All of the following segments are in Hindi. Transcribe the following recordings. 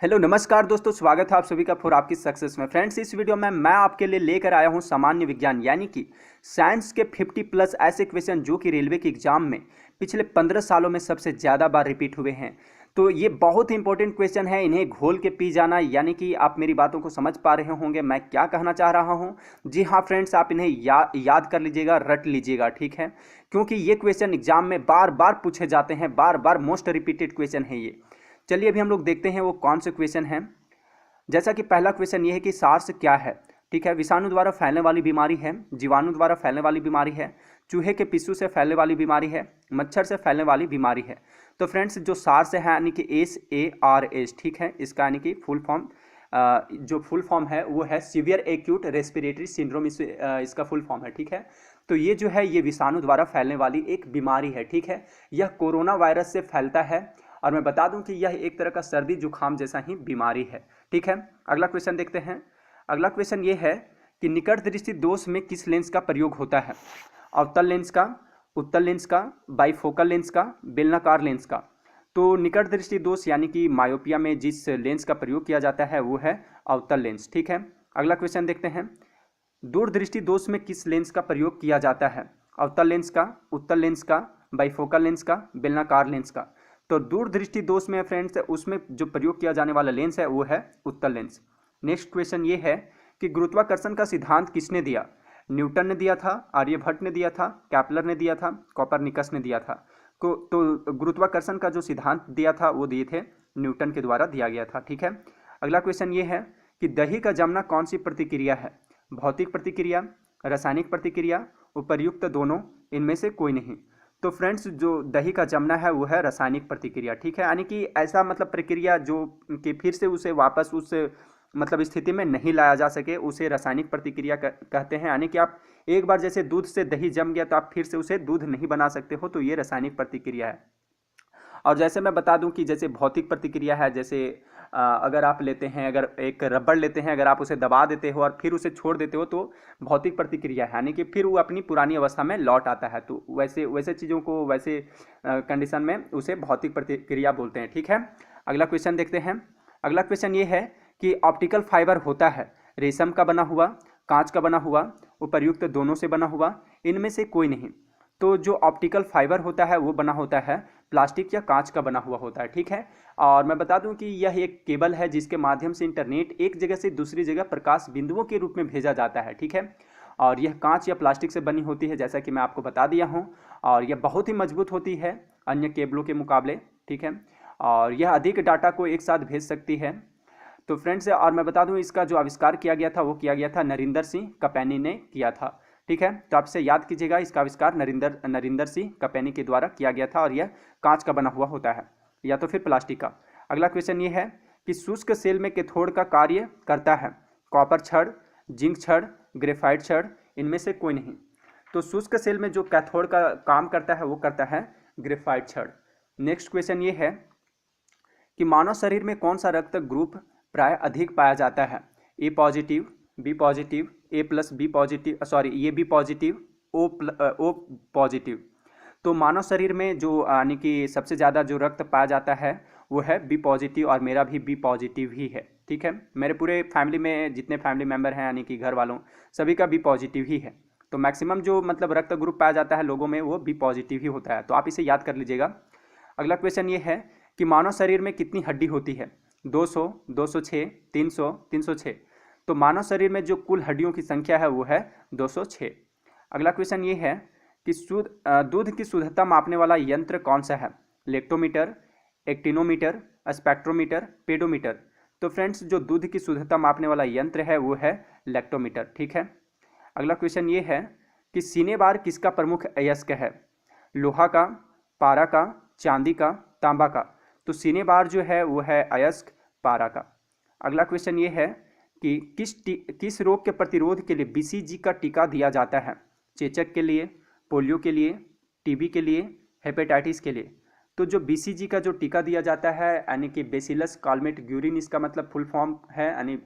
हेलो नमस्कार दोस्तों, स्वागत है आप सभी का फॉर आपकी सक्सेस में। फ्रेंड्स, इस वीडियो में मैं आपके लिए लेकर आया हूं सामान्य विज्ञान यानी कि साइंस के 50 प्लस ऐसे क्वेश्चन जो कि रेलवे के एग्जाम में पिछले 15 सालों में सबसे ज़्यादा बार रिपीट हुए हैं। तो ये बहुत ही इंपॉर्टेंट क्वेश्चन है, इन्हें घोल के पी जाना। यानी कि आप मेरी बातों को समझ पा रहे होंगे मैं क्या कहना चाह रहा हूँ। जी हाँ फ्रेंड्स, आप इन्हें याद कर लीजिएगा, रट लीजिएगा, ठीक है, क्योंकि ये क्वेश्चन एग्जाम में बार बार पूछे जाते हैं, बार बार मोस्ट रिपीटेड क्वेश्चन है ये। चलिए अभी हम लोग देखते हैं वो कौन से क्वेश्चन हैं। जैसा कि पहला क्वेश्चन ये है कि सार्स क्या है। ठीक है, विषाणु द्वारा फैलने वाली बीमारी है, जीवाणु द्वारा फैलने वाली बीमारी है, चूहे के पिस्सू से फैलने वाली बीमारी है, मच्छर से फैलने वाली बीमारी है। तो फ्रेंड्स, जो सार्स है यानी कि SARS, ठीक है, इसका यानी कि फुल फॉर्म जो फुल फॉर्म है वो है सीवियर एक्यूट रेस्पिरेटरी सिंड्रोम, इसका फुल फॉर्म है। ठीक है, तो ये जो है ये विषाणु द्वारा फैलने वाली एक बीमारी है। ठीक है, यह कोरोना वायरस से फैलता है और मैं बता दूं कि यह एक तरह का सर्दी जुकाम जैसा ही बीमारी है। ठीक है, अगला क्वेश्चन देखते हैं। अगला क्वेश्चन ये है कि निकट दृष्टि दोष में किस लेंस का प्रयोग होता है। अवतल लेंस का, उत्तल लेंस का, बाइफोकल लेंस का, बेलनाकार लेंस का। तो निकट दृष्टि दोष यानी कि मायोपिया में जिस लेंस का प्रयोग किया जाता है वो है अवतल लेंस। ठीक है, अगला क्वेश्चन देखते हैं। दूरदृष्टि दोष में किस लेंस का प्रयोग किया जाता है। अवतल लेंस का, उत्तल लेंस का, बाइफोकल लेंस का, बेलनाकार लेंस का। तो दूरदृष्टि दोष में फ्रेंड्स उसमें जो प्रयोग किया जाने वाला लेंस है वो है उत्तल लेंस। नेक्स्ट क्वेश्चन ये है कि गुरुत्वाकर्षण का सिद्धांत किसने दिया। न्यूटन ने दिया था, आर्यभट्ट ने दिया था, कैपलर ने दिया था, कोपरनिकस ने दिया था। तो गुरुत्वाकर्षण का जो सिद्धांत दिया था वो दिए थे न्यूटन के द्वारा दिया गया था। ठीक है, अगला क्वेश्चन ये है कि दही का जमना कौन सी प्रतिक्रिया है। भौतिक प्रतिक्रिया, रासायनिक प्रतिक्रिया, उपर्युक्त दोनों, इनमें से कोई नहीं। तो फ्रेंड्स, जो दही का जमना है वो है रासायनिक प्रतिक्रिया। ठीक है, यानी कि ऐसा मतलब प्रक्रिया जो कि फिर से उसे वापस उस मतलब स्थिति में नहीं लाया जा सके, उसे रासायनिक प्रतिक्रिया कहते हैं। यानी कि आप एक बार जैसे दूध से दही जम गया तो आप फिर से उसे दूध नहीं बना सकते हो, तो ये रासायनिक प्रतिक्रिया है। और जैसे मैं बता दूं कि जैसे भौतिक प्रतिक्रिया है, जैसे अगर आप लेते हैं, अगर एक रबड़ लेते हैं, अगर आप उसे दबा देते हो और फिर उसे छोड़ देते हो तो भौतिक प्रतिक्रिया है, यानी कि फिर वो अपनी पुरानी अवस्था में लौट आता है। तो वैसे वैसे चीज़ों को वैसे कंडीशन में उसे भौतिक प्रतिक्रिया बोलते हैं। ठीक है, अगला क्वेश्चन देखते हैं। अगला क्वेश्चन ये है कि ऑप्टिकल फाइबर होता है रेशम का बना हुआ, कांच का बना हुआ, उपर्युक्त दोनों से बना हुआ, इनमें से कोई नहीं। तो जो ऑप्टिकल फाइबर होता है वो बना होता है प्लास्टिक या कांच का बना हुआ होता है। ठीक है, और मैं बता दूं कि यह एक केबल है जिसके माध्यम से इंटरनेट एक जगह से दूसरी जगह प्रकाश बिंदुओं के रूप में भेजा जाता है। ठीक है, और यह कांच या प्लास्टिक से बनी होती है, जैसा कि मैं आपको बता दिया हूं, और यह बहुत ही मजबूत होती है अन्य केबलों के मुकाबले। ठीक है, और यह अधिक डाटा को एक साथ भेज सकती है। तो फ्रेंड्स, और मैं बता दूं इसका जो आविष्कार किया गया था वो किया गया था नरिंदर सिंह कपैनी ने किया था। ठीक है, तो आपसे याद कीजिएगा, इसका आविष्कार नरिंदर सिंह कपैनी के द्वारा किया गया था और यह कांच का बना हुआ होता है या तो फिर प्लास्टिक का। अगला क्वेश्चन ये है कि शुष्क सेल में कैथोड का कार्य करता है कॉपर छड़, जिंक छड़, ग्रेफाइट छड़, इनमें से कोई नहीं। तो शुष्क सेल में जो कैथोड का काम करता है वो करता है ग्रेफाइट छड़। नेक्स्ट क्वेश्चन ये है कि मानव शरीर में कौन सा रक्त ग्रुप प्राय अधिक पाया जाता है। ए पॉजिटिव, बी पॉजिटिव, ए प्लस बी पॉजिटिव, सॉरी ये बी पॉजिटिव, ओ पॉजिटिव। तो मानव शरीर में जो यानी कि सबसे ज़्यादा जो रक्त पाया जाता है वो है बी पॉजिटिव, और मेरा भी बी पॉजिटिव ही है। ठीक है, मेरे पूरे फैमिली में जितने फैमिली मेम्बर हैं यानी कि घर वालों सभी का बी पॉजिटिव ही है। तो मैक्सिमम जो मतलब रक्त ग्रुप पाया जाता है लोगों में वो बी पॉजिटिव ही होता है, तो आप इसे याद कर लीजिएगा। अगला क्वेश्चन ये है कि मानव शरीर में कितनी हड्डी होती है। 200, 206, 300, 306। तो मानव शरीर में जो कुल हड्डियों की संख्या है वो है 206। अगला क्वेश्चन ये है कि दूध की शुद्धता मापने वाला यंत्र कौन सा है। Lactometer, actinometer, spectrometer, pedometer. तो फ्रेंड्स, जो दूध की शुद्धता मापने वाला यंत्र है वो है लेक्टोमीटर। ठीक है, अगला क्वेश्चन ये है कि सीने बार किसका प्रमुख अयस्क है। लोहा का, पारा का, चांदी का, तांबा का। तो सीने बार जो है वो है अयस्क पारा का। अगला क्वेश्चन ये है कि किस रोग के प्रतिरोध के लिए BCG का टीका दिया जाता है। चेचक के लिए, पोलियो के लिए, टीबी के लिए, हेपेटाइटिस के लिए। तो जो BCG का जो टीका दिया जाता है यानी कि बेसिलस कॉलमेट ग्यूरिन, इसका मतलब फुल फॉर्म है, यानी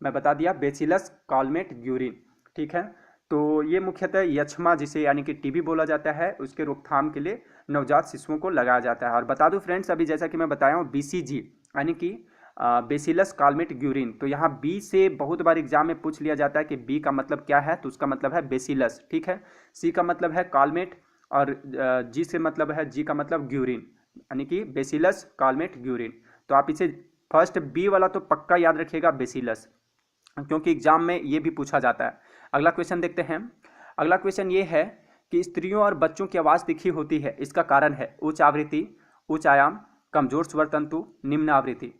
मैं बता दिया बेसिलस कॉलमेट ग्यूरिन। ठीक है, तो ये मुख्यतः यक्ष्मा जिसे यानी कि टीबी बोला जाता है उसके रोकथाम के लिए नवजात शिशुओं को लगाया जाता है। और बता दूं फ्रेंड्स, अभी जैसा कि मैं बताया हूँ BCG यानी कि बेसिलस कालमेट ग्यूरिन। तो यहाँ बी से बहुत बार एग्जाम में पूछ लिया जाता है कि बी का मतलब क्या है, तो उसका मतलब है बेसिलस, ठीक है। सी का मतलब है कालमेट और जी से मतलब है, जी का मतलब ग्यूरिन, यानी कि बेसिलस कालमेट ग्यूरिन। तो आप इसे फर्स्ट बी वाला तो पक्का याद रखिएगा, बेसिलस, क्योंकि एग्जाम में ये भी पूछा जाता है। अगला क्वेश्चन देखते हैं। अगला क्वेश्चन ये है कि स्त्रियों और बच्चों की आवाज़ तीखी होती है, इसका कारण है उच्च आवृत्ति, उच्च आयाम, कमजोर स्वर तंतु, निम्न आवृत्ति।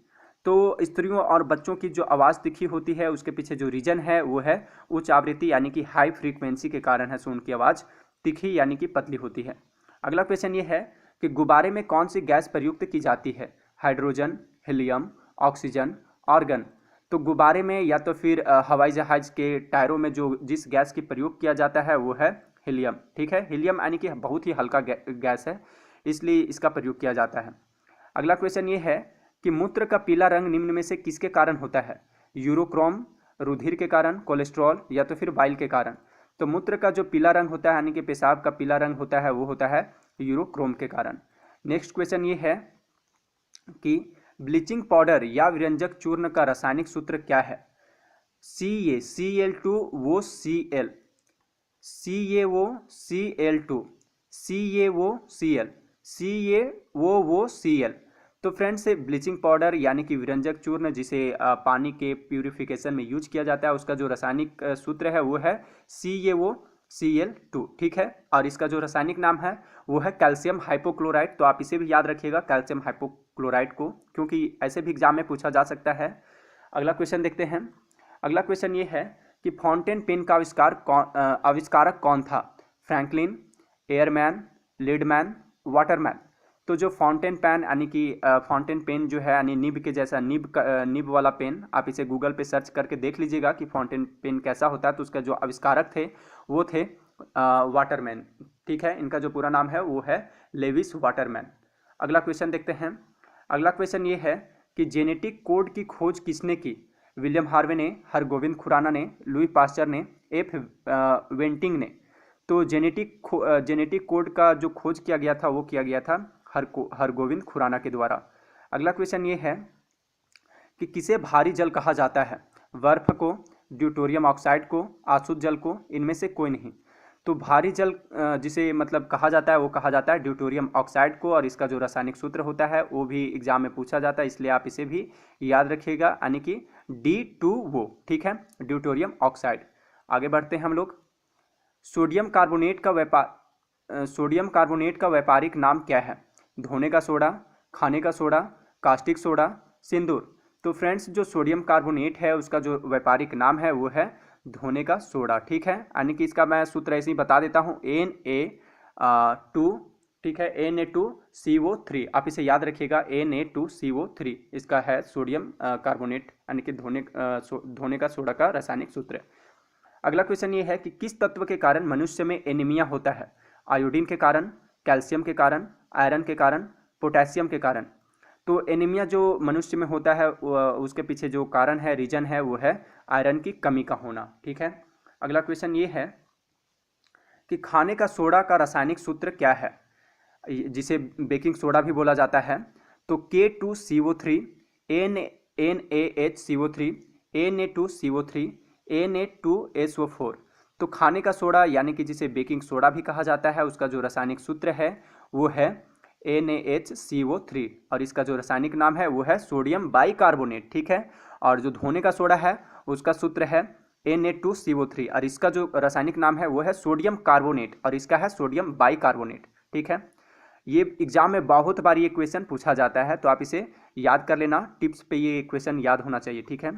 तो स्त्रियों और बच्चों की जो आवाज़ तीखी होती है उसके पीछे जो रीजन है वो है उच्च आवृत्ति, यानी कि हाई फ्रीक्वेंसी के कारण है, सो उनकी आवाज़ तीखी यानी कि पतली होती है। अगला क्वेश्चन ये है कि गुब्बारे में कौन सी गैस प्रयुक्त की जाती है, हाइड्रोजन, हीलियम, ऑक्सीजन, आर्गन। तो गुब्बारे में या तो फिर हवाई जहाज के टायरों में जो जिस गैस की प्रयोग किया जाता है वो है हीलियम, ठीक है। हीलियम यानी कि बहुत ही हल्का गैस है, इसलिए इसका प्रयोग किया जाता है। अगला क्वेश्चन ये है कि मूत्र का पीला रंग निम्न में से किसके कारण होता है, यूरोक्रोम, रुधिर के कारण, कोलेस्ट्रॉल या तो फिर बाइल के कारण। तो मूत्र का जो पीला रंग होता है यानी कि पेशाब का पीला रंग होता है वो होता है यूरोक्रोम के कारण। नेक्स्ट क्वेश्चन ये है कि ब्लीचिंग पाउडर या व्यंजक चूर्ण का रासायनिक सूत्र क्या है, Cl2 वो Cl, Ca वो Cl2, Ca वो Cl, Ca वो Cl। तो फ्रेंड्स ब्लीचिंग पाउडर यानी कि व्यंजक चूर्ण जिसे पानी के प्यूरिफिकेशन में यूज किया जाता है उसका जो रासायनिक सूत्र है वो है CaO Cl2, ठीक है। और इसका जो रासायनिक नाम है वो है कैल्शियम हाइपोक्लोराइड। तो आप इसे भी याद रखिएगा कैल्शियम हाइपोक्लोराइड को, क्योंकि ऐसे भी एग्जाम में पूछा जा सकता है। अगला क्वेश्चन देखते हैं। अगला क्वेश्चन ये है कि फाउंटेन पेन का आविष्कारक कौन था, फ्रैंकलिन, एयरमैन, लीडमैन, वाटरमैन। तो जो फाउंटेन पेन यानी कि फाउंटेन पेन जो है यानी निब के जैसा, निब वाला पेन, आप इसे गूगल पे सर्च करके देख लीजिएगा कि फाउंटेन पेन कैसा होता है। तो उसका जो आविष्कारक थे वो थे वाटरमैन, ठीक है। इनका जो पूरा नाम है वो है लेविस वाटरमैन। अगला क्वेश्चन देखते हैं। अगला क्वेश्चन ये है कि जेनेटिक कोड की खोज किसने की, विलियम हार्वे ने, हरगोविंद खुराना ने, लुई पास्चर ने, एफ वेंटिंग ने। तो जेनेटिक कोड का जो खोज किया गया था वो किया गया था हरगोविंद खुराना के द्वारा। अगला क्वेश्चन ये है कि किसे भारी जल कहा जाता है, बर्फ को, ड्यूटोरियम ऑक्साइड को, आसुत जल को, इनमें से कोई नहीं। तो भारी जल जिसे मतलब कहा जाता है वो कहा जाता है ड्यूटोरियम ऑक्साइड को, और इसका जो रासायनिक सूत्र होता है वो भी एग्जाम में पूछा जाता है, इसलिए आप इसे भी याद रखिएगा, यानी कि D2O, ठीक है, ड्यूटोरियम ऑक्साइड। आगे बढ़ते हैं हम लोग। सोडियम कार्बोनेट का व्यापारिक नाम क्या है, धोने का सोडा, खाने का सोडा, कास्टिक सोडा, सिंदूर। तो फ्रेंड्स जो सोडियम कार्बोनेट है उसका जो व्यापारिक नाम है वो है धोने का सोडा, ठीक है। यानी कि इसका मैं सूत्र ऐसे ही बता देता हूँ, Na2, ठीक है, Na2CO3, आप इसे याद रखिएगा, Na2CO3 इसका है सोडियम कार्बोनेट यानी कि धोने का सोडा का रासायनिक सूत्र। अगला क्वेश्चन ये है कि किस तत्व के कारण मनुष्य में एनीमिया होता है, आयोडीन के कारण, कैल्शियम के कारण, आयरन के कारण, पोटेशियम के कारण। तो एनीमिया जो मनुष्य में होता है उसके पीछे जो कारण है, रीजन है, वो है आयरन की कमी का होना, ठीक है। अगला क्वेश्चन ये है कि खाने का सोडा का रासायनिक सूत्र क्या है, जिसे बेकिंग सोडा भी बोला जाता है। तो K2CO3, NaHCO3, Na2CO3, Na2SO4। तो खाने का सोडा यानी कि जिसे बेकिंग सोडा भी कहा जाता है उसका जो रासायनिक सूत्र है वो है NaHCO3, और इसका जो रासायनिक नाम है वो है सोडियम बाइकार्बोनेट, ठीक है। और जो धोने का सोडा है उसका सूत्र है Na2CO3, और इसका जो रासायनिक नाम है वो है सोडियम कार्बोनेट, और इसका है सोडियम बाइकार्बोनेट, ठीक है। ये एग्जाम में बहुत बार ये क्वेश्चन पूछा जाता है, तो आप इसे याद कर लेना, टिप्स पे ये क्वेश्चन याद होना चाहिए, ठीक है।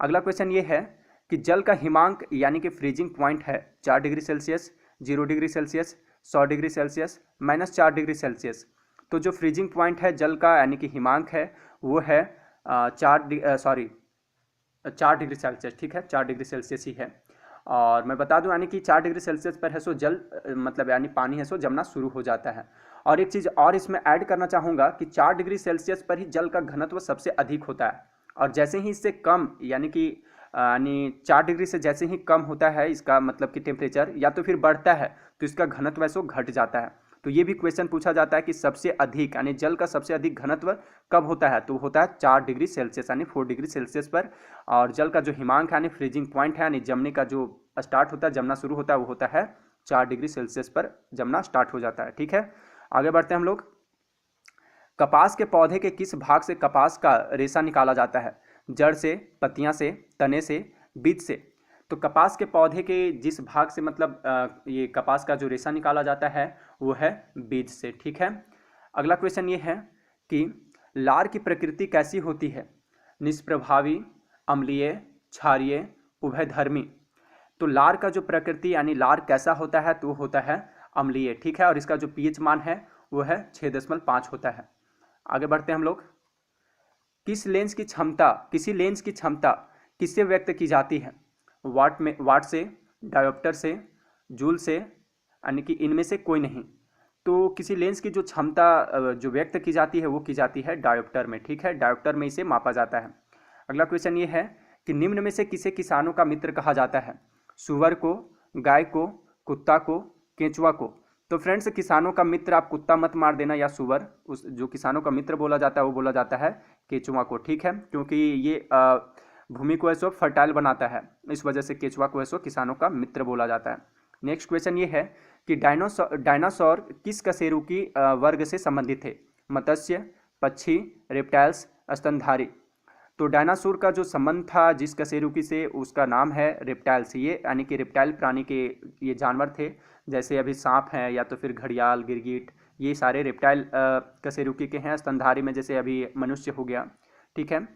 अगला क्वेश्चन ये है कि जल का हिमांक यानी कि फ्रीजिंग पॉइंट है 4 degree Celsius, 0 degree Celsius, 100 degree Celsius, -4 degree Celsius. तो जो फ्रीजिंग पॉइंट है जल का यानी कि हिमांक है वो है 4 डिग्री सेल्सियस, ठीक है, 4 डिग्री सेल्सियस ही है। और मैं बता दूं यानी कि 4 डिग्री सेल्सियस पर है सो जल मतलब यानी पानी है सो जमना शुरू हो जाता है। और एक चीज़ और इसमें ऐड करना चाहूँगा कि 4 डिग्री सेल्सियस पर ही जल का घनत्व सबसे अधिक होता है, और जैसे ही इससे कम यानी कि 4 डिग्री से जैसे ही कम होता है इसका मतलब कि टेम्परेचर या तो फिर बढ़ता है तो इसका घनत्व ऐसो घट जाता है। तो ये भी क्वेश्चन पूछा जाता है कि सबसे अधिक यानी जल का सबसे अधिक घनत्व कब होता है, तो होता है 4 डिग्री सेल्सियस यानी 4 डिग्री सेल्सियस पर। और जल का जो हिमांक है यानी फ्रीजिंग पॉइंट है यानी जमने का जो स्टार्ट होता है, जमना शुरू होता है, वो होता है 4 डिग्री सेल्सियस पर जमना स्टार्ट हो जाता है। ठीक है, आगे बढ़ते हैं हम लोग। कपास के पौधे के किस भाग से कपास का रेशा निकाला जाता है? जड़ से, पत्तियां से, तने से, बीज से? तो कपास के पौधे के जिस भाग से मतलब ये कपास का जो रेशा निकाला जाता है वो है बीज से। ठीक है, अगला क्वेश्चन ये है कि लार की प्रकृति कैसी होती है? निष्प्रभावी, अम्लीय, क्षारीय, उभयधर्मी? तो लार का जो प्रकृति यानी लार कैसा होता है, तो होता है अम्लीय। ठीक है, और इसका जो पीएच मान है वो है 6.5 होता है। आगे बढ़ते हैं हम लोग। किसी लेंस की क्षमता किससे व्यक्त की जाती है? वाट से, डायोप्टर से, जूल से, यानी कि इनमें से कोई नहीं। तो किसी लेंस की जो क्षमता जो व्यक्त की जाती है वो की जाती है डायोप्टर में। ठीक है, डायोप्टर में इसे मापा जाता है। अगला क्वेश्चन ये है कि निम्न में से किसे किसानों का मित्र कहा जाता है? सूअर को, गाय को, कुत्ता को, केंचुआ को? तो फ्रेंड्स, किसानों का मित्र आप कुत्ता मत मार देना या सूअर, उस जो किसानों का मित्र बोला जाता है वो बोला जाता है केंचुआ को। ठीक है, क्योंकि ये भूमि को ऐसो फर्टाइल बनाता है, इस वजह से केंचुआ को ऐसो किसानों का मित्र बोला जाता है। नेक्स्ट क्वेश्चन ये है कि डायनासोर किस कशेरुकी वर्ग से संबंधित थे? मत्स्य, पक्षी, रेप्टाइल्स, स्तनधारी? तो डायनासोर का जो संबंध था जिस कशेरुकी से, उसका नाम है रेप्टाइल्स। ये यानी कि रेप्टाइल प्राणी के ये जानवर थे, जैसे अभी सांप हैं या तो फिर घड़ियाल, गिरगिट, ये सारे रेप्टाइल कशेरुकी के हैं। स्तनधारी में जैसे अभी मनुष्य हो गया। ठीक है,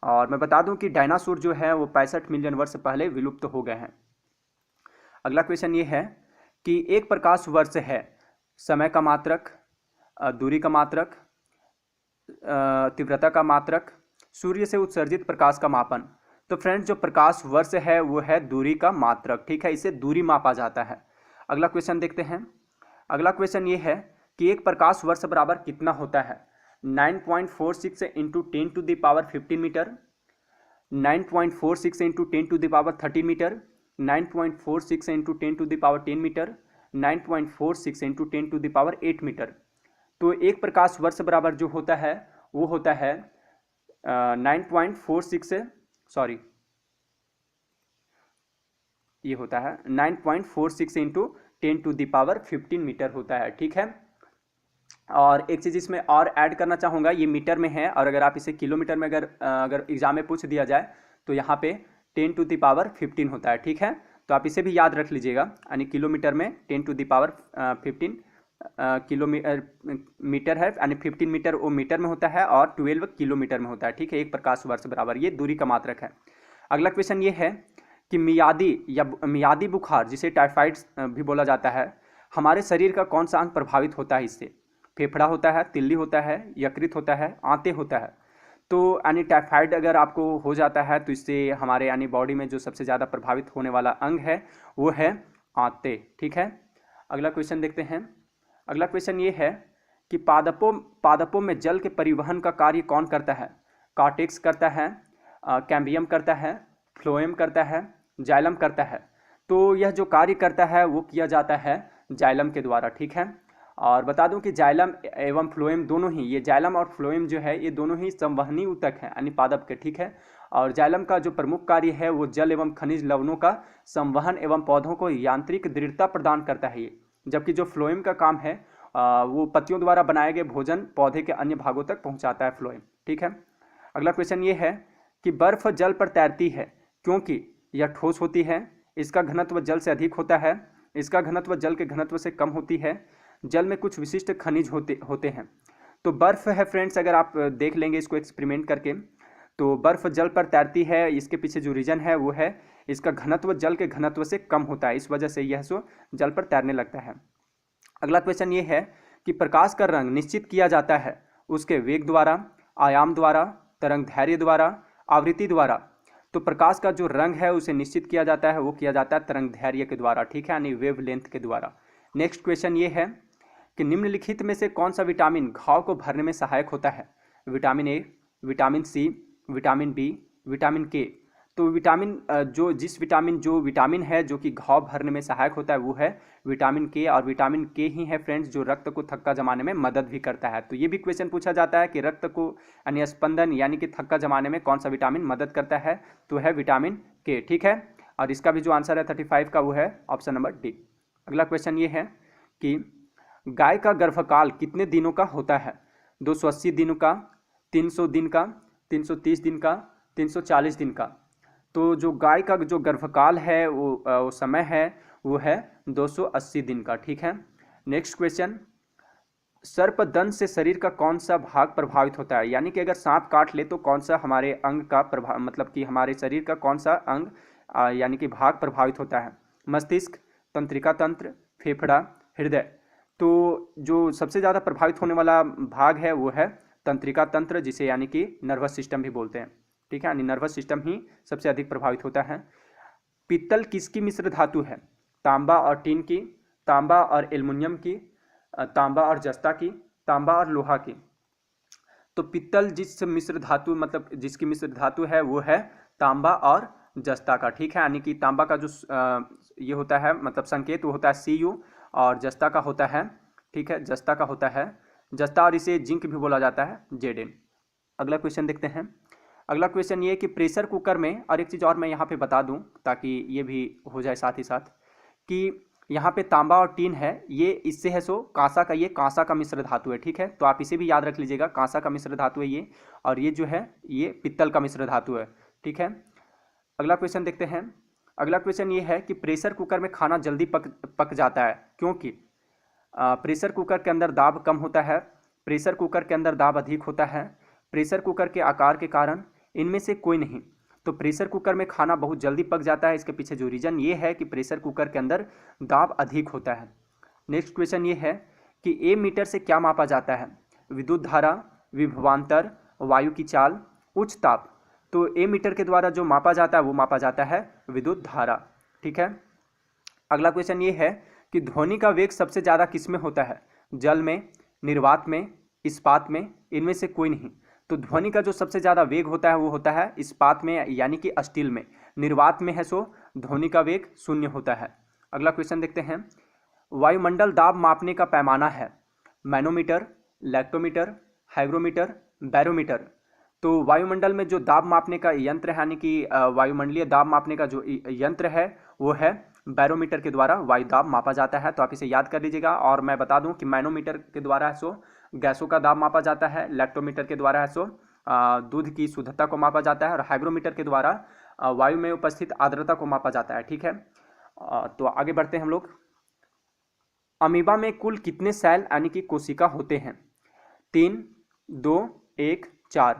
और मैं बता दूं कि डायनासोर जो है वो 65 मिलियन वर्ष पहले विलुप्त हो गए हैं। अगला क्वेश्चन ये है कि एक प्रकाश वर्ष है समय का मात्रक, दूरी का मात्रक, तीव्रता का मात्रक, सूर्य से उत्सर्जित प्रकाश का मापन? तो फ्रेंड्स, जो प्रकाश वर्ष है वो है दूरी का मात्रक। ठीक है, इसे दूरी मापा जाता है। अगला क्वेश्चन देखते हैं। अगला क्वेश्चन ये है कि एक प्रकाश वर्ष बराबर कितना होता है? 9.46 into 10⁻15 metre, 9.46 into 10⁻13 metre, 9.46 into 10⁻10 metre, 9.46 into 10⁸ metre? तो एक प्रकाश वर्ष बराबर जो होता है वो होता है 9.46 सॉरी ये होता है 9.46 इंटू 10⁻15 मीटर होता है। ठीक है, और एक चीज़ इसमें और ऐड करना चाहूँगा, ये मीटर में है, और अगर आप इसे किलोमीटर में अगर एग्जाम में पूछ दिया जाए तो यहाँ पे 10⁻15 होता है। ठीक है, तो आप इसे भी याद रख लीजिएगा, यानी किलोमीटर में 10⁻15 मीटर है, यानी 15 मीटर वो मीटर में होता है और 12 किलोमीटर में होता है। ठीक है, एक प्रकाश वर्ष बराबर ये दूरी का मात्रक है। अगला क्वेश्चन ये है कि मियादी बुखार, जिसे टाइफाइड भी बोला जाता है, हमारे शरीर का कौन सा अंग प्रभावित होता है इससे? फेफड़ा होता है, तिल्ली होता है, यकृत होता है, आंतें होता है? तो यानी टाइफाइड अगर आपको हो जाता है तो इससे हमारे यानी बॉडी में जो सबसे ज़्यादा प्रभावित होने वाला अंग है वो है आंतें। ठीक है, अगला क्वेश्चन देखते हैं। अगला क्वेश्चन ये है कि पादपों में जल के परिवहन का कार्य कौन करता है? कॉर्टेक्स करता है, कैम्बियम करता है, फ्लोएम करता है, जाइलम करता है? तो यह जो कार्य करता है वो किया जाता है जाइलम के द्वारा। ठीक है, और बता दूं कि जाइलम एवं फ्लोएम दोनों ही, ये जाइलम और फ्लोएम जो है ये दोनों ही संवहनी ऊतक हैं यानी पादप के। ठीक है, और जाइलम का जो प्रमुख कार्य है वो जल एवं खनिज लवणों का संवहन एवं पौधों को यांत्रिक दृढ़ता प्रदान करता है ये, जबकि जो फ्लोएम का काम है वो पत्तियों द्वारा बनाए गए भोजन पौधे के अन्य भागों तक पहुंचाता है फ्लोएम। ठीक है, अगला क्वेश्चन ये है कि बर्फ जल पर तैरती है क्योंकि यह ठोस होती है, इसका घनत्व जल से अधिक होता है, इसका घनत्व जल के घनत्व से कम होती है, जल में कुछ विशिष्ट खनिज होते हैं? तो बर्फ है फ्रेंड्स, अगर आप देख लेंगे इसको एक्सपेरिमेंट करके, तो बर्फ जल पर तैरती है, इसके पीछे जो रीजन है वो है इसका घनत्व जल के घनत्व से कम होता है, इस वजह से यह सो जल पर तैरने लगता है। अगला क्वेश्चन ये है कि प्रकाश का रंग निश्चित किया जाता है उसके वेग द्वारा, आयाम द्वारा, तरंग दैर्घ्य द्वारा, आवृत्ति द्वारा? तो प्रकाश का जो रंग है उसे निश्चित किया जाता है, वो किया जाता है तरंग दैर्घ्य के द्वारा। ठीक है, यानी वेव लेंथ के द्वारा। नेक्स्ट क्वेश्चन ये है कि निम्नलिखित में से कौन सा विटामिन घाव को भरने में सहायक होता है? Vitamin A, vitamin C, vitamin B, vitamin K? तो विटामिन जो विटामिन है जो कि घाव भरने में सहायक होता है वो है विटामिन के, और विटामिन के ही है फ्रेंड्स जो रक्त को थक्का जमाने में मदद भी करता है। तो ये भी क्वेश्चन पूछा जाता है कि रक्त को यानी स्पंदन यानी कि थक्का जमाने में कौन सा विटामिन मदद करता है, तो है विटामिन के। ठीक है, और इसका भी जो आंसर है 35 का वो है ऑप्शन नंबर डी। अगला क्वेश्चन ये है कि गाय का गर्भकाल कितने दिनों का होता है? 280 दिनों का, 300 दिन का, 330 दिन का, 340 दिन का। तो जो गाय का जो गर्भकाल है वो समय है वो है 280 दिन का। ठीक है, नेक्स्ट क्वेश्चन, सर्पदंश से शरीर का कौन सा भाग प्रभावित होता है? यानी कि अगर सांप काट ले तो कौन सा हमारे अंग का प्रभाव, मतलब कि हमारे शरीर का कौन सा अंग यानी कि भाग प्रभावित होता है? मस्तिष्क, तंत्रिका तंत्र, फेफड़ा, हृदय। तो जो सबसे ज़्यादा प्रभावित होने वाला भाग है वो है तंत्रिका तंत्र, जिसे यानी कि नर्वस सिस्टम भी बोलते हैं। ठीक है, यानी नर्वस सिस्टम ही सबसे अधिक प्रभावित होता है। पीतल किसकी मिश्र धातु है? तांबा और टीन की, तांबा और एल्युमिनियम की, तांबा और जस्ता की, तांबा और लोहा की। तो पीतल जिस मिश्र धातु मतलब जिसकी मिश्र धातु है वो है तांबा और जस्ता का। ठीक है, यानी कि तांबा का जो ये होता है मतलब संकेत वो होता है Cu, और जस्ता का होता है, ठीक है, जस्ता का होता है जस्ता, और इसे जिंक भी बोला जाता है Zn। अगला क्वेश्चन देखते हैं। अगला क्वेश्चन ये है कि प्रेशर कुकर में, और एक चीज़ और मैं यहाँ पे बता दूँ ताकि ये भी हो जाए साथ ही साथ, कि यहाँ पे तांबा और टीन है, ये इससे है सो कांसा का, ये कांसा का मिश्र धातु है। ठीक है, तो आप इसे भी याद रख लीजिएगा, कांसा का मिश्र धातु है ये, और ये जो है ये पित्तल का मिश्र धातु है। ठीक है, अगला क्वेश्चन देखते हैं। अगला क्वेश्चन ये है कि प्रेशर कुकर में खाना जल्दी पक जाता है क्योंकि प्रेशर कुकर के अंदर दाब कम होता है, प्रेशर कुकर के अंदर दाब अधिक होता है, प्रेशर कुकर के आकार के कारण, इनमें से कोई नहीं। तो प्रेशर कुकर में खाना बहुत जल्दी पक जाता है, इसके पीछे जो रीज़न ये है कि प्रेशर कुकर के अंदर दाब अधिक होता है। नेक्स्ट क्वेश्चन ये है कि ए मीटर से क्या मापा जाता है? विद्युत धारा, विभवांतर, वायु की चाल, उच्च ताप। तो ए मीटर के द्वारा जो मापा जाता है वो मापा जाता है विद्युत धारा। ठीक है, अगला क्वेश्चन ये है कि ध्वनि का वेग सबसे ज़्यादा किस में होता है? जल में, निर्वात में, इस्पात में, इनमें से कोई नहीं। तो ध्वनि का जो सबसे ज़्यादा वेग होता है वो होता है इस्पात में यानी कि स्टील में। निर्वात में है सो ध्वनि का वेग 0 होता है। अगला क्वेश्चन देखते हैं। वायुमंडल दाब मापने का पैमाना है मैनोमीटर, लैक्टोमीटर, हाइग्रोमीटर, बैरोमीटर। तो वायुमंडल में जो दाब मापने का यंत्र है यानी कि वायुमंडलीय दाब मापने का जो यंत्र है वो है बैरोमीटर के द्वारा वायु दाब मापा जाता है। तो आप इसे याद कर लीजिएगा। और मैं बता दूं कि मैनोमीटर के द्वारा है सो गैसों का दाब मापा जाता है, लैक्टोमीटर के द्वारा है सो दूध की शुद्धता को मापा जाता है, और हाइग्रोमीटर के द्वारा वायु में उपस्थित आर्द्रता को मापा जाता है। ठीक है, तो आगे बढ़ते हैं हम लोग। अमीबा में कुल कितने सेल यानी कि कोशिका होते हैं? 3, 2, 1, 4।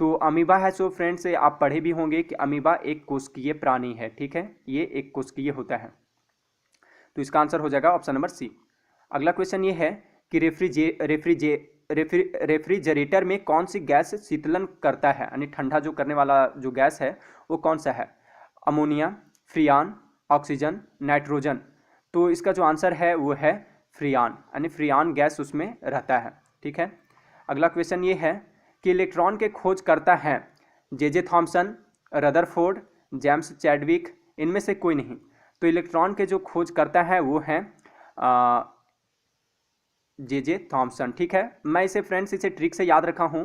तो अमीबा है सो फ्रेंड्स आप पढ़े भी होंगे कि अमीबा एक कोशिकीय प्राणी है। ठीक है, ये एक कोशिकीय होता है। तो इसका आंसर हो जाएगा ऑप्शन नंबर सी। अगला क्वेश्चन ये है कि रेफ्रिजरेटर में कौन सी गैस शीतलन करता है यानी ठंडा जो करने वाला जो गैस है वो कौन सा है? Ammonia, फ्रियान, oxygen, nitrogen. तो इसका जो आंसर है वो है फ्रियान, यानी फ्रियान गैस उसमें रहता है। ठीक है, अगला क्वेश्चन ये है कि इलेक्ट्रॉन के खोज करता है J Thomson, Rutherford, James Chadwick, इनमें से कोई नहीं। तो इलेक्ट्रॉन के जो खोज करता है वो है जे थॉमसन। ठीक है, मैं इसे फ्रेंड्स इसे ट्रिक से याद रखा हूँ,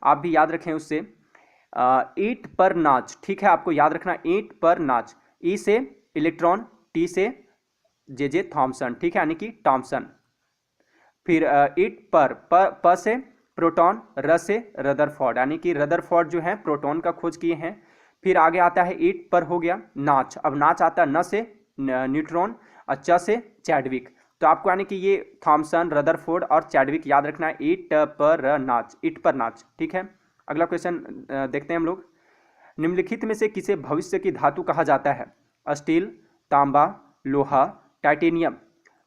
आप भी याद रखें उससे। ईंट पर नाच। ठीक है, आपको याद रखना ईंट पर नाच। ई से इलेक्ट्रॉन, टी से जे थॉमसन। ठीक है, यानी कि टॉमसन। फिर ईंट पर प से प्रोटॉन, र से रदरफोर्ड, यानी कि रदरफोर्ड जो है प्रोटॉन का खोज किए हैं। फिर आगे आता है ईंट पर हो गया नाच। अब नाच आता है न से न्यूट्रॉन, अच्छा से चैडविक। तो आपको यानी कि ये थॉमसन, रदरफोर्ड और चैडविक याद रखना है। ईंट पर नाच, ईंट पर नाच। ठीक है, अगला क्वेश्चन देखते हैं हम लोग। निम्नलिखित में से किसे भविष्य की धातु कहा जाता है? स्टील, तांबा, लोहा, टाइटेनियम।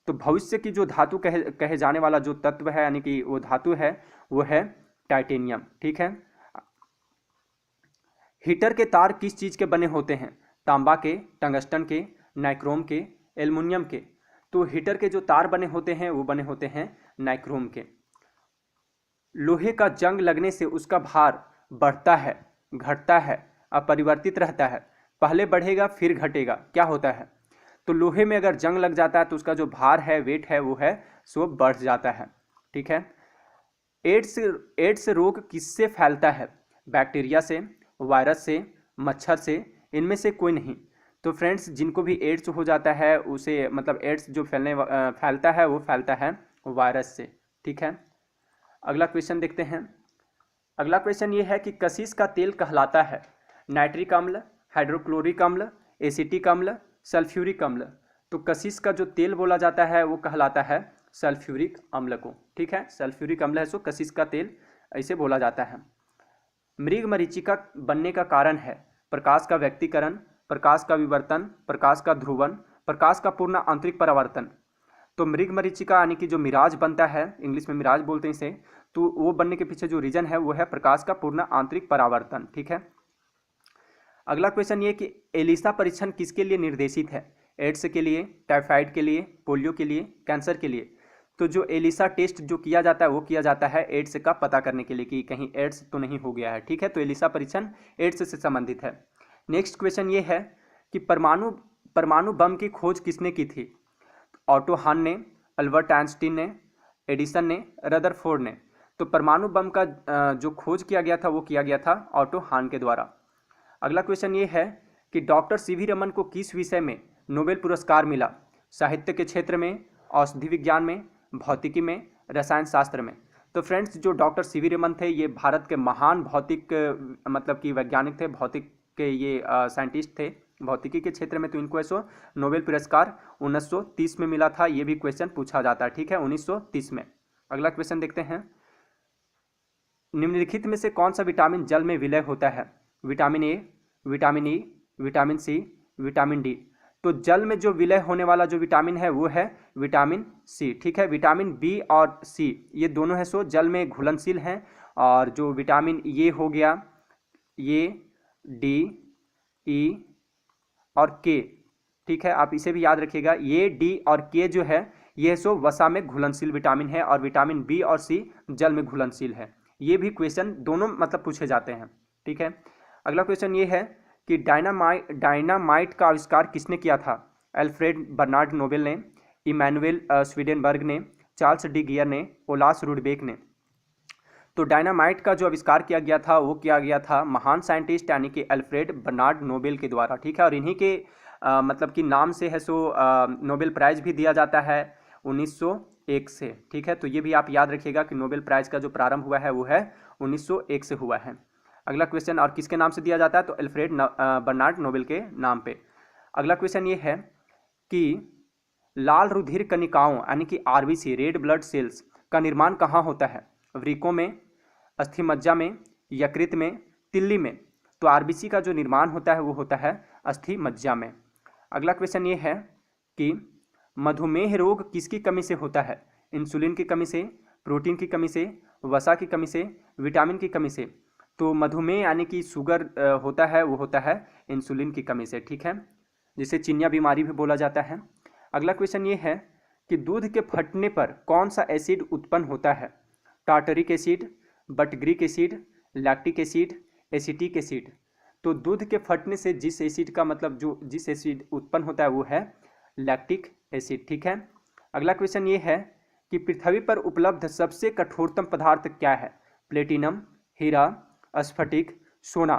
तो भविष्य की जो धातु कहे जाने वाला जो तत्व है यानी कि वो धातु है वो है टाइटेनियम। ठीक है, हीटर के तार किस चीज के बने होते हैं? तांबा के, टंगस्टन के, नाइक्रोम के, एल्युमिनियम के। तो हीटर के जो तार बने होते हैं वो बने होते हैं नाइक्रोम के। लोहे का जंग लगने से उसका भार बढ़ता है, घटता है, अपरिवर्तित रहता है, पहले बढ़ेगा फिर घटेगा, क्या होता है? तो लोहे में अगर जंग लग जाता है तो उसका जो भार है, वेट है, वो है सो बढ़ जाता है। ठीक है। एड्स रोग किससे फैलता है? बैक्टीरिया से, वायरस से, मच्छर से, इनमें से कोई नहीं। तो फ्रेंड्स, जिनको भी एड्स हो जाता है उसे मतलब एड्स जो फैलता है वो फैलता है वायरस से। ठीक है। अगला क्वेश्चन देखते हैं। अगला क्वेश्चन ये है कि कशिश का तेल कहलाता है नाइट्रिक अम्ल, हाइड्रोक्लोरिक अम्ल, एसिटिक अम्ल, सल्फ्यूरिक अम्ल। तो कशिश का जो तेल बोला जाता है वो कहलाता है सल्फ्यूरिक अम्ल को। ठीक है, सल्फ्यूरिक अम्ल है सो कशिश का तेल ऐसे बोला जाता है। मृग मरीचिका बनने का कारण है प्रकाश का व्यक्तीकरण, प्रकाश का विवर्तन, प्रकाश का ध्रुवन, प्रकाश का पूर्ण आंतरिक परावर्तन। तो मृग मरीचिका यानी कि जो मिराज बनता है, इंग्लिश में मिराज बोलते हैं इसे, तो वो बनने के पीछे जो रीजन है वो है प्रकाश का पूर्ण आंतरिक परावर्तन। ठीक है। अगला क्वेश्चन ये कि एलिसा परीक्षण किसके लिए निर्देशित है? एड्स के लिए, टाइफाइड के लिए, पोलियो के लिए, कैंसर के लिए। तो जो एलिसा टेस्ट जो किया जाता है वो किया जाता है एड्स का पता करने के लिए कि कहीं एड्स तो नहीं हो गया है। ठीक है, तो एलिसा परीक्षण एड्स से संबंधित है। नेक्स्ट क्वेश्चन ये है कि परमाणु बम की खोज किसने की थी? ऑटो हान ने, अल्बर्ट आइंस्टीन ने, एडिसन ने, रदरफोर्ड ने। तो परमाणु बम का जो खोज किया गया था वो किया गया था ऑटो हान के द्वारा। अगला क्वेश्चन ये है कि डॉक्टर सीवी रमन को किस विषय में नोबेल पुरस्कार मिला? साहित्य के क्षेत्र में, औषधि विज्ञान में, भौतिकी में, रसायन शास्त्र में। तो फ्रेंड्स, जो डॉक्टर सीवी रमन थे ये भारत के महान भौतिक मतलब कि वैज्ञानिक थे, भौतिक के ये साइंटिस्ट थे भौतिकी के क्षेत्र में। तो इनको ऐसो नोबेल पुरस्कार 1930 में मिला था। ये भी क्वेश्चन पूछा जाता है। ठीक है, 1930 में। अगला क्वेश्चन देखते हैं। निम्नलिखित में से कौन सा विटामिन जल में विलय होता है? Vitamin A, vitamin E, vitamin C, vitamin D. तो जल में जो विलय होने वाला जो विटामिन है वो है विटामिन सी। ठीक है, विटामिन बी और सी ये दोनों है सो जल में घुलनशील हैं। और जो विटामिन ये हो गया, ये डी, ई और के, ठीक है, आप इसे भी याद रखिएगा। ये डी और के जो है ये सो वसा में घुलनशील विटामिन है और विटामिन बी और सी जल में घुलनशील है। ये भी क्वेश्चन दोनों मतलब पूछे जाते हैं। ठीक है। अगला क्वेश्चन ये है कि डायनामाइट का आविष्कार किसने किया था? अल्फ्रेड बर्नार्ड नोबेल ने, इमैनुएल स्वीडेनबर्ग ने, चार्ल्स डी गियर ने, ओलास रुडबेक ने। तो डायनामाइट का जो आविष्कार किया गया था वो किया गया था महान साइंटिस्ट यानी कि अल्फ्रेड बर्नार्ड नोबेल के द्वारा। ठीक है, और इन्हीं के मतलब कि नाम से है सो नोबेल प्राइज भी दिया जाता है 1901 से। ठीक है, तो ये भी आप याद रखिएगा कि नोबेल प्राइज का जो प्रारंभ हुआ है वो है 1901 से हुआ है। अगला क्वेश्चन, और किसके नाम से दिया जाता है? तो अल्फ्रेड बर्नार्ड नोबेल के नाम पे। अगला क्वेश्चन ये है कि लाल रुधिर कणिकाओं यानी कि आरबीसी, रेड ब्लड सेल्स का निर्माण कहाँ होता है? वृकों में, अस्थि मज्जा में, यकृत में, तिल्ली में। तो आरबीसी का जो निर्माण होता है वो होता है अस्थि मज्जा में। अगला क्वेश्चन ये है कि मधुमेह रोग किसकी कमी से होता है? इंसुलिन की कमी से, प्रोटीन की कमी से, वसा की कमी से, विटामिन की कमी से। तो मधुमेह यानी कि शुगर होता है वो होता है इंसुलिन की कमी से। ठीक है, जिसे चिनिया बीमारी भी बोला जाता है। अगला क्वेश्चन ये है कि दूध के फटने पर कौन सा एसिड उत्पन्न होता है? Tartaric acid, butyric acid, lactic acid, acetic acid. तो दूध के फटने से जिस एसिड का मतलब जो जिस एसिड उत्पन्न होता है वो है लैक्टिक एसिड। ठीक है। अगला क्वेश्चन ये है कि पृथ्वी पर उपलब्ध सबसे कठोरतम पदार्थ क्या है? प्लेटिनम, हीरा, स्फटिक, सोना।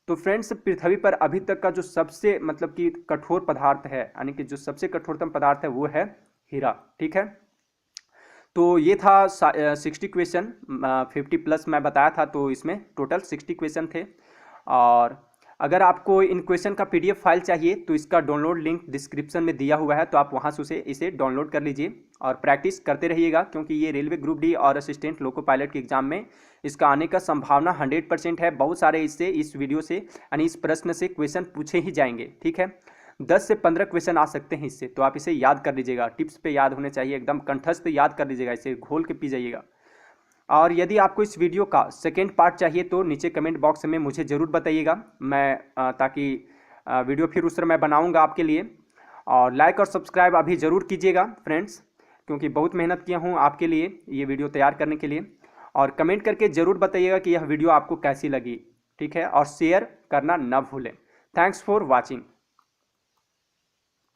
तो फ्रेंड्स, पृथ्वी पर अभी तक का जो सबसे मतलब कि कठोर पदार्थ है यानी कि जो सबसे कठोरतम पदार्थ है वो है हीरा। ठीक है, तो ये था 60 क्वेश्चन, 50 प्लस मैं बताया था, तो इसमें टोटल 60 क्वेश्चन थे। और अगर आपको इन क्वेश्चन का पीडीएफ फाइल चाहिए तो इसका डाउनलोड लिंक डिस्क्रिप्शन में दिया हुआ है, तो आप वहां से इसे डाउनलोड कर लीजिए और प्रैक्टिस करते रहिएगा, क्योंकि ये रेलवे ग्रुप डी और असिस्टेंट लोको पायलट के एग्जाम में इसका आने का संभावना 100% है। बहुत सारे इससे इस वीडियो से यानी इस प्रश्न से क्वेश्चन पूछे ही जाएंगे। ठीक है, 10 से 15 क्वेश्चन आ सकते हैं इससे, तो आप इसे याद कर लीजिएगा। टिप्स पे याद होने चाहिए, एकदम कंठस्थ याद कर लीजिएगा, इसे घोल के पी जाइएगा। और यदि आपको इस वीडियो का सेकेंड पार्ट चाहिए तो नीचे कमेंट बॉक्स में मुझे ज़रूर बताइएगा, मैं ताकि वीडियो फिर उस तरह मैं बनाऊंगा आपके लिए। और लाइक और सब्सक्राइब अभी ज़रूर कीजिएगा फ्रेंड्स, क्योंकि बहुत मेहनत किया हूँ आपके लिए ये वीडियो तैयार करने के लिए। और कमेंट करके ज़रूर बताइएगा कि यह वीडियो आपको कैसी लगी। ठीक है, और शेयर करना न भूलें। Thanks for watching.